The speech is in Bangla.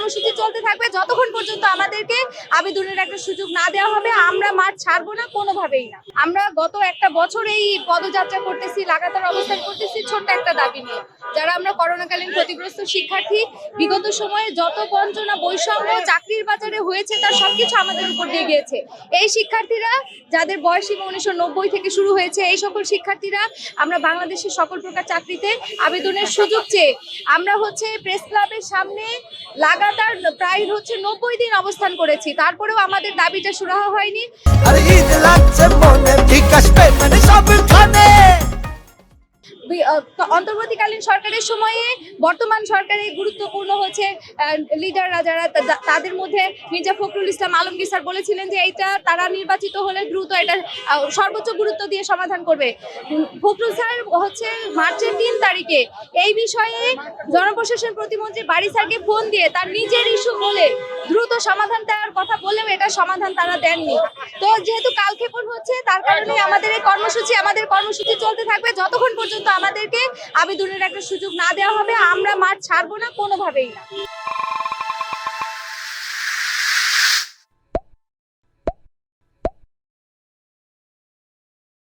কর্মসূচি চলতে থাকবে যতক্ষণ পর্যন্ত আমাদেরকে আবেদনের একটা সুযোগ না দেওয়া হবে। আমরা মাঠ ছাড়বো না, কোনোভাবেই না। আমরা গত একটা বছর এই পদযাত্রা করতেছি, লাগাতার অবস্থান করতেছি ছোট্ট একটা দাবি নিয়ে। যারা আমরা করোনাকালীন ক্ষতিগ্রস্ত শিক্ষার্থী, বিগত সময়ে যত বঞ্চনা, বৈষম্য চাকরির বাজারে হয়েছে তার সবকিছু আমাদের উপর দিয়ে গিয়েছে। এই শিক্ষার্থীরা যাদের বয়সীমা 1990 থেকে শুরু হয়েছে, এই সকল শিক্ষার্থীরা আমরা বাংলাদেশের সকল প্রকার চাকরিতে আবেদনের সুযোগ চেয়ে আমরা প্রেস ক্লাবের সামনে লাগাতার প্রায় 90 দিন অবস্থান করেছি। তারপরেও আমাদের দাবিটা সুরাহা হয়নি। অন্তর্বর্তীকালীন সরকারের সময়ে বর্তমান সরকারের গুরুত্বপূর্ণ লিডাররা যারা, তাদের মধ্যে মির্জা ফখরুল ইসলাম আলমগীর স্যার বলেছিলেন যে এইটা তারা নির্বাচিত হলে দ্রুত এটা সর্বোচ্চ গুরুত্ব দিয়ে সমাধান করবে। ফখরুল স্যার মার্চের 3 তারিখে এই বিষয়ে জনপ্রশাসন প্রতিমন্ত্রী বারী স্যারকে ফোন দিয়ে তার নিজের ইস্যু বলে দ্রুত সমাধান দেওয়ার কথা বলেও এটা সমাধান তারা দেননি। তো যেহেতু কালক্ষেপণ হচ্ছে, তার কারণে আমাদের কর্মসূচি চলতে থাকবে যতক্ষণ পর্যন্ত আমাদেরকে আবেদনের একটা সুযোগ না দেওয়া হবে। আমরা মাঠ ছাড়বো না, কোনোভাবেই না।